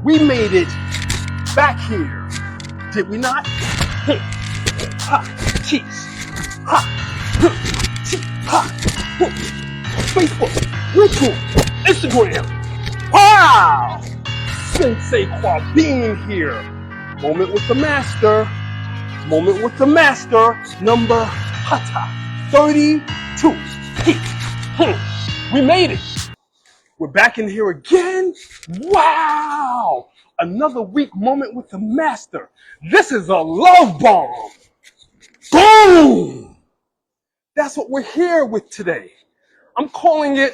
We made it back here, did we not? Ha, cheese. Ha, cheese. Ha. Facebook, YouTube, Instagram. Wow! Sensei Quabine here. Moment with the master. Moment with the master. Number hata 32. We made it. We're back in here again. Wow! Another week moment with the master. This is a love bomb. Boom! That's what we're here with today. I'm calling it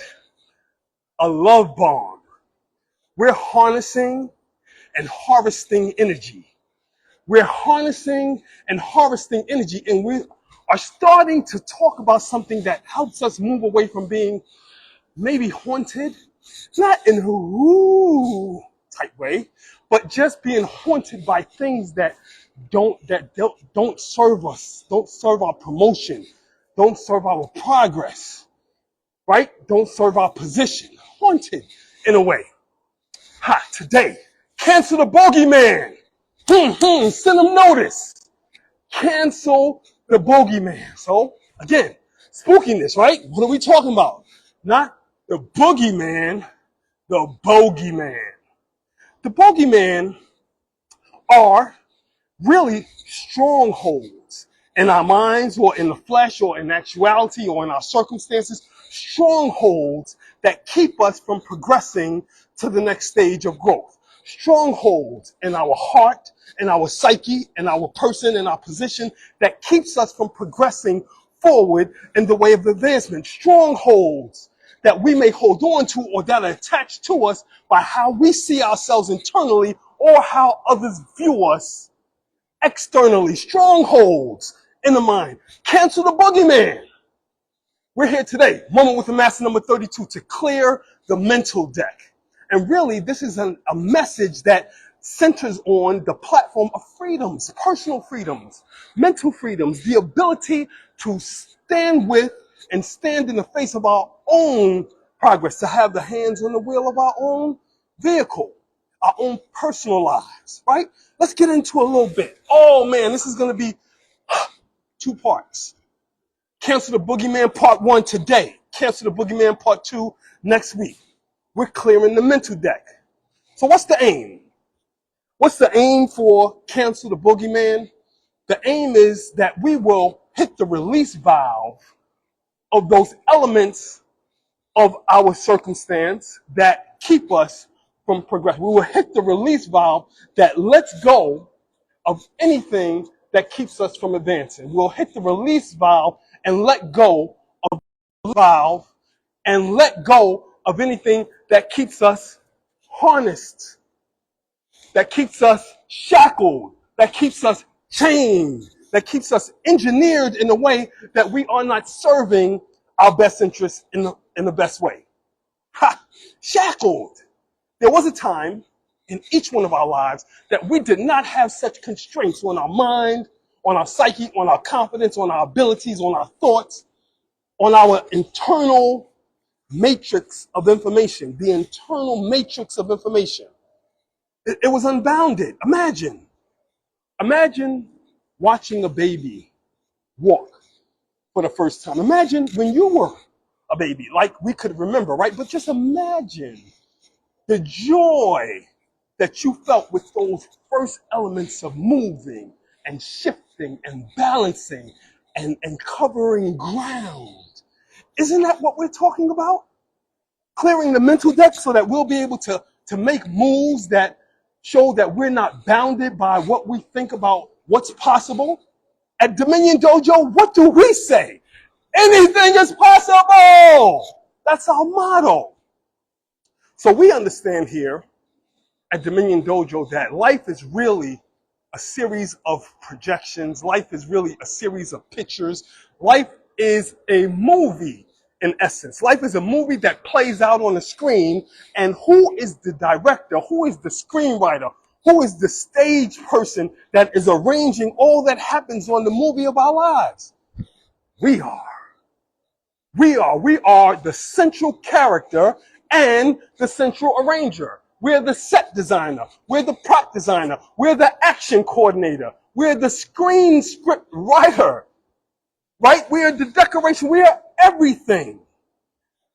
a love bomb. We're harnessing and harvesting energy. We're harnessing and harvesting energy, and we are starting to talk about something that helps us move away from being maybe haunted, not in a woo type way, but just being haunted by things that don't serve us, don't serve our promotion, don't serve our progress, right? Don't serve our position. Haunted in a way. Today, cancel the Bogeyman. Send them notice. Cancel the Bogeyman. So, again, spookiness, right? What are we talking about? Not the Boogeyman, the Bogeyman. The Bogeyman are really strongholds in our minds or in the flesh or in actuality or in our circumstances. Strongholds that keep us from progressing to the next stage of growth. Strongholds in our heart, in our psyche, in our person, in our position that keeps us from progressing forward in the way of advancement. Strongholds that we may hold on to or that are attached to us by how we see ourselves internally or how others view us externally. Strongholds in the mind. Cancel the Boogeyman. We're here today, Moment with the Master number 32, to clear the mental deck. And really, this is a message that centers on the platform of freedoms, personal freedoms, mental freedoms, the ability to stand with and stand in the face of our own progress, to have the hands on the wheel of our own vehicle, our own personal lives, right? Let's get into a little bit. Oh man, this is going to be 2 parts. Cancel the Boogeyman part 1 today. Cancel the Boogeyman part 2 next week. We're clearing the mental deck. So what's the aim? What's the aim for cancel the Boogeyman? The aim is that we will hit the release valve of those elements of our circumstance that keep us from progressing. We will hit the release valve that lets go of anything that keeps us from advancing. We'll hit the release valve and let go of the valve and let go of anything that keeps us harnessed, that keeps us shackled, that keeps us chained, that keeps us engineered in a way that we are not serving our best interests in the best way. Shackled. There was a time in each one of our lives that we did not have such constraints on our mind, on our psyche, on our confidence, on our abilities, on our thoughts, on our internal matrix of information, the internal matrix of information. It was unbounded. Imagine watching a baby walk for the first time. Imagine when you were a baby, like we could remember, right? But just imagine the joy that you felt with those first elements of moving and shifting and balancing and covering ground. Isn't that what we're talking about? Clearing the mental deck so that we'll be able to make moves that show that we're not bounded by what we think about what's possible. At Dominion Dojo, what do we say? Anything is possible! That's our motto. So we understand here at Dominion Dojo that life is really a series of projections. Life is really a series of pictures. Life is a movie in essence. Life is a movie that plays out on the screen, and who is the director? Who is the screenwriter? Who is the stage person that is arranging all that happens on the movie of our lives? We are. We are the central character and the central arranger. We're the set designer. We're the prop designer. We're the action coordinator. We're the screen script writer, right? We are the decoration. We are everything.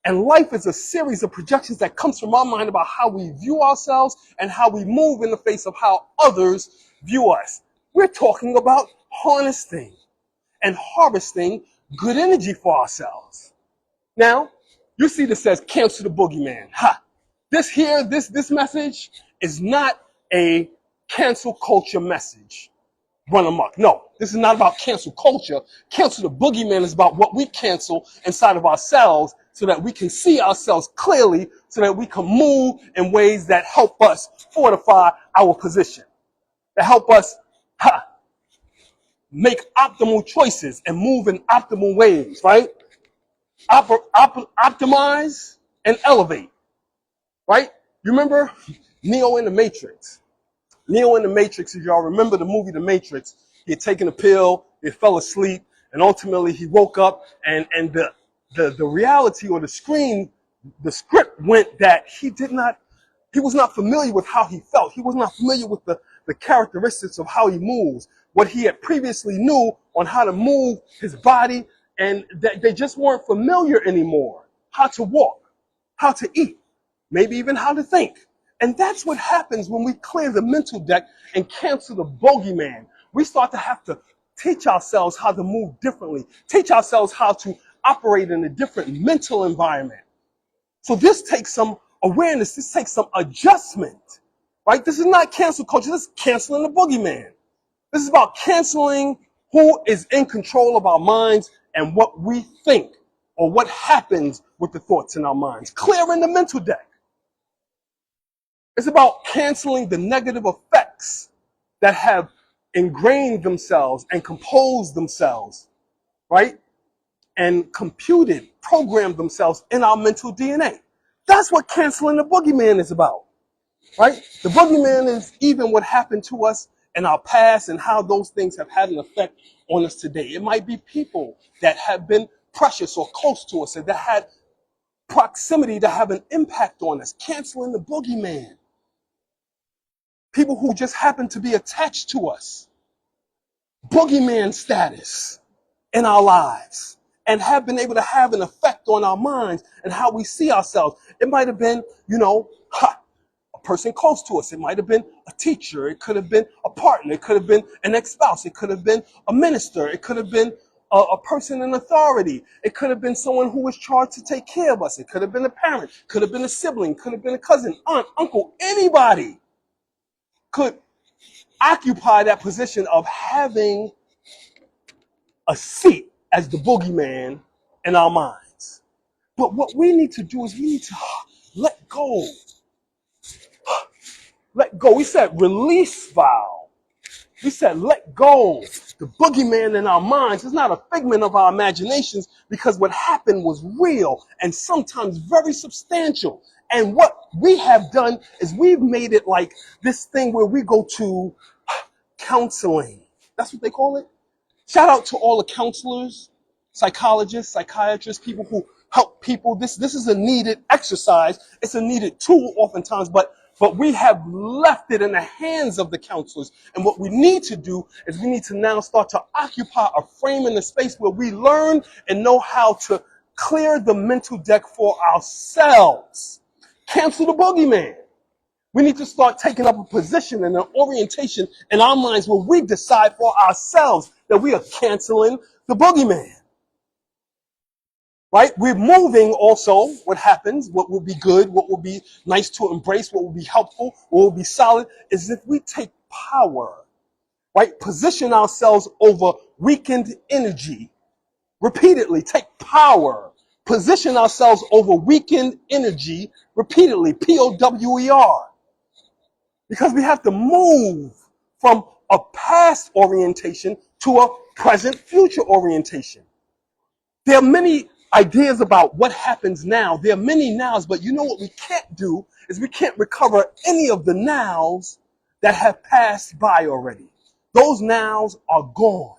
And life is a series of projections that comes from our mind about how we view ourselves and how we move in the face of how others view us. We're talking about harnessing and harvesting good energy for ourselves. Now, you see this says cancel the boogeyman. Ha! This message is not a cancel culture message. Run amok. No, this is not about cancel culture. Cancel the boogeyman is about what we cancel inside of ourselves so that we can see ourselves clearly, so that we can move in ways that help us fortify our position, that help us make optimal choices and move in optimal ways, right? Optimize and elevate, right? You remember Neo in the Matrix? Neo in the Matrix, if y'all remember the movie The Matrix, he had taken a pill, he fell asleep, and ultimately he woke up, and the reality or the script went that he was not familiar with how he felt. He was not familiar with the characteristics of how he moves, what he had previously knew on how to move his body, and that they just weren't familiar anymore. How to walk, how to eat, maybe even how to think. And that's what happens when we clear the mental deck and cancel the bogeyman. We start to have to teach ourselves how to move differently, teach ourselves how to operate in a different mental environment. So this takes some awareness, this takes some adjustment, right? This is not cancel culture, this is canceling the boogeyman. This is about canceling who is in control of our minds and what we think or what happens with the thoughts in our minds. Clearing the mental deck. It's about canceling the negative effects that have ingrained themselves and composed themselves, right? And programmed themselves in our mental DNA. That's what canceling the boogeyman is about, right? The boogeyman is even what happened to us in our past and how those things have had an effect on us today. It might be people that have been precious or close to us and that had proximity to have an impact on us. Canceling the boogeyman. People who just happen to be attached to us. Boogeyman status in our lives and have been able to have an effect on our minds and how we see ourselves. It might have been, a person close to us. It might have been a teacher. It could have been a partner. It could have been an ex-spouse. It could have been a minister. It could have been a person in authority. It could have been someone who was charged to take care of us. It could have been a parent. Could have been a sibling. Could have been a cousin, aunt, uncle, anybody could occupy that position of having a seat as the boogeyman in our minds. But what we need to do is we need to let go. Let go. We said release valve. We said let go. The boogeyman in our minds is not a figment of our imaginations because what happened was real and sometimes very substantial. And what we have done is we've made it like this thing where we go to counseling. That's what they call it. Shout out to all the counselors, psychologists, psychiatrists, people who help people. This is a needed exercise. It's a needed tool oftentimes, but we have left it in the hands of the counselors. And what we need to do is we need to now start to occupy a frame in the space where we learn and know how to clear the mental deck for ourselves. Cancel the boogeyman. We need to start taking up a position and an orientation in our minds where we decide for ourselves that we are canceling the boogeyman. Right? We're moving also what happens, what will be good, what will be nice to embrace, what will be helpful, what will be solid, is if we take power, right? Position ourselves over weakened energy. Repeatedly, take power. Position ourselves over weakened energy repeatedly. POWER. Because we have to move from a past orientation to a present future orientation. There are many ideas about what happens now. There are many nows, but you know what we can't do is we can't recover any of the nows that have passed by already. Those nows are gone.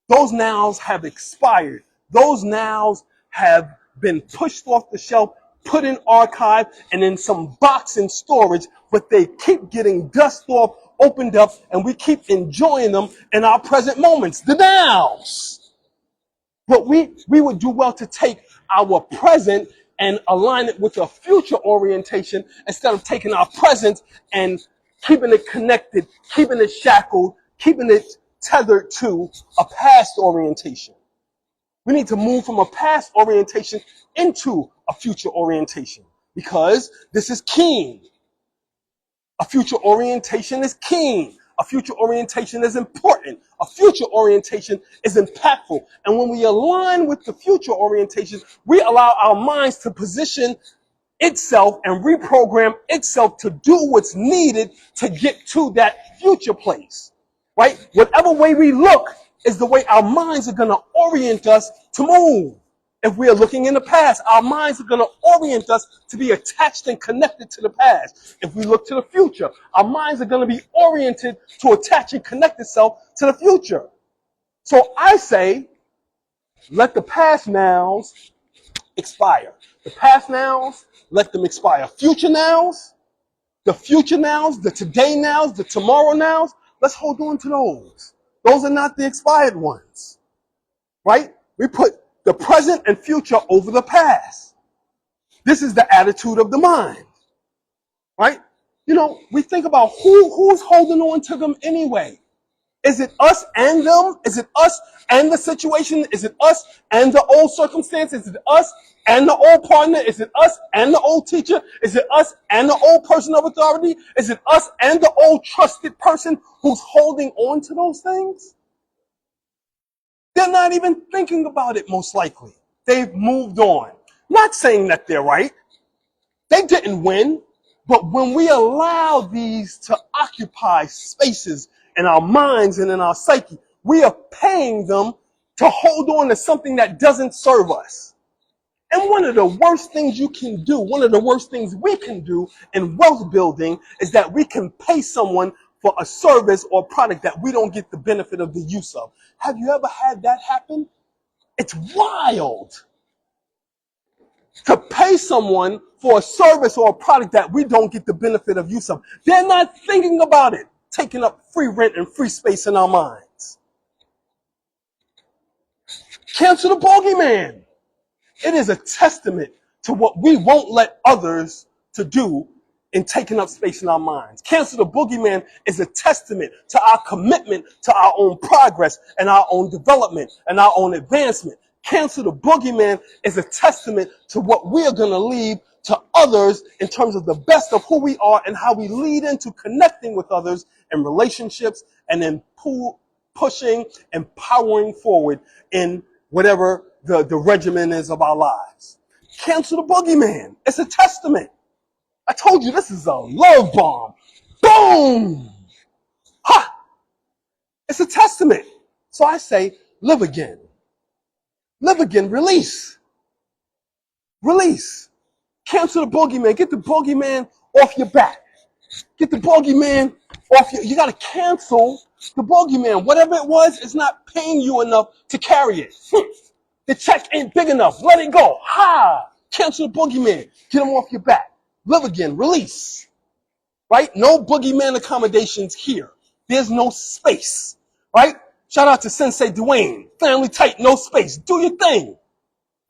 Those nows have expired. Those nows have been pushed off the shelf, put in archive, and in some box in storage, but they keep getting dust off, opened up, and we keep enjoying them in our present moments, the nows. But we would do well to take our present and align it with a future orientation instead of taking our present and keeping it connected, keeping it shackled, keeping it tethered to a past orientation. We need to move from a past orientation into a future orientation because this is king. A future orientation is king. A future orientation is important. A future orientation is impactful. And when we align with the future orientation, we allow our minds to position itself and reprogram itself to do what's needed to get to that future place. Right? Whatever way we look is the way our minds are going to orient us to move. If we are looking in the past, our minds are going to orient us to be attached and connected to the past. If we look to the future, our minds are going to be oriented to attach and connect itself to the future. So I say, let the past nows expire. The past nows, let them expire. Future nows, the future nows, the today nows, the tomorrow nows, let's hold on to those. Those are not the expired ones, right? We put the present and future over the past. This is the attitude of the mind, right? You know, we think about who's holding on to them anyway. Is it us and them? Is it us and the situation? Is it us and the old circumstance? Is it us and the old partner? Is it us and the old teacher? Is it us and the old person of authority? Is it us and the old trusted person who's holding on to those things? They're not even thinking about it, most likely. They've moved on. Not saying that they're right. They didn't win. But when we allow these to occupy spaces in our minds and in our psyche, we are paying them to hold on to something that doesn't serve us. And one of the worst things you can do, one of the worst things we can do in wealth building is that we can pay someone for a service or product that we don't get the benefit of the use of. Have you ever had that happen? It's wild to pay someone for a service or a product that we don't get the benefit of use of. They're not thinking about it, taking up free rent and free space in our minds. Cancel the Bogeyman. It is a testament to what we won't let others to do in taking up space in our minds. Cancel the Boogeyman is a testament to our commitment to our own progress and our own development and our own advancement. Cancel the Boogeyman is a testament to what we are going to leave to others in terms of the best of who we are and how we lead into connecting with others in relationships and in pushing and powering forward in whatever the regimen is of our lives. Cancel the Boogeyman. It's a testament. I told you this is a love bomb. Boom! Ha! It's a testament. So I say, live again. Live again. Release. Release. Cancel the Boogeyman. Get the Boogeyman off your back. Get the Boogeyman off your... You got to cancel the Boogeyman. Whatever it was, it's not paying you enough to carry it. The check ain't big enough. Let it go. Ha! Cancel the Boogeyman. Get him off your back. Live again. Release. Right? No Boogeyman accommodations here. There's no space. Right? Shout out to Sensei Dwayne. Family tight, no space. Do your thing.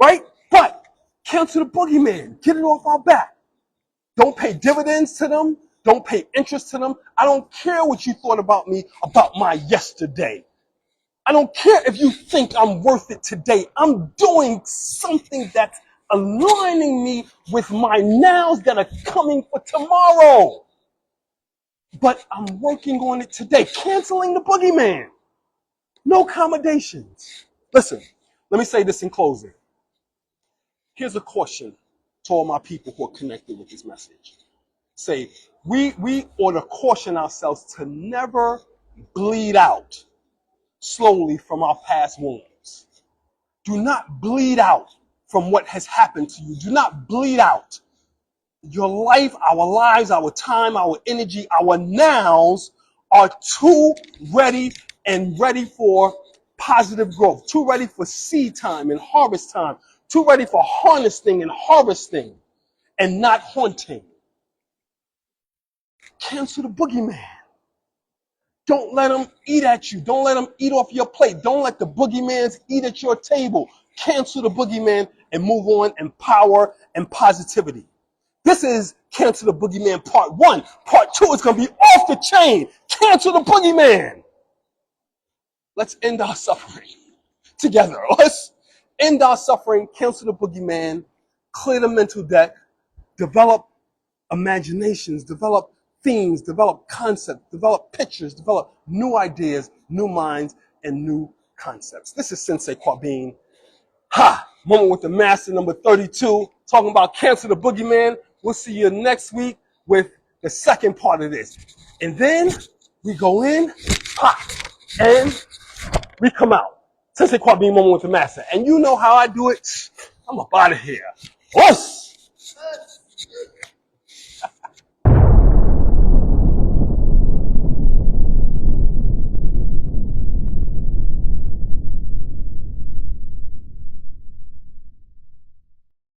Right? But cancel the Boogeyman. Get it off our back. Don't pay dividends to them. Don't pay interest to them. I don't care what you thought about me, about my yesterday. I don't care if you think I'm worth it today. I'm doing something that's aligning me with my nows that are coming for tomorrow. But I'm working on it today. Canceling the Boogeyman. No accommodations. Listen, let me say this in closing. Here's a caution to all my people who are connected with this message. Say, we ought to caution ourselves to never bleed out slowly from our past wounds. Do not bleed out from what has happened to you. Do not bleed out. Your life, our lives, our time, our energy, our nows are too ready and ready for positive growth, too ready for seed time and harvest time, too ready for harnessing and harvesting. and not haunting. Cancel the boogeyman. Don't let them eat at you. Don't let them eat off your plate. Don't let the boogeymans eat at your table. Cancel the boogeyman and move on in power and positivity. This is Cancel the Boogeyman Part 1. Part 2 is going to be off the chain. Cancel the boogeyman. Let's end our suffering together. Let's end our suffering, cancel the boogeyman, clear the mental deck, develop imaginations, develop themes, develop concepts, develop pictures, develop new ideas, new minds, and new concepts. This is Sensei Kwabine. Moment with the Master number 32, talking about Cancel the Boogeyman. We'll see you next week with the second part of this. And then we go in, and we come out. Sensei Kwabine, Moment with the Master. And you know how I do it. I'm up out of here. Us!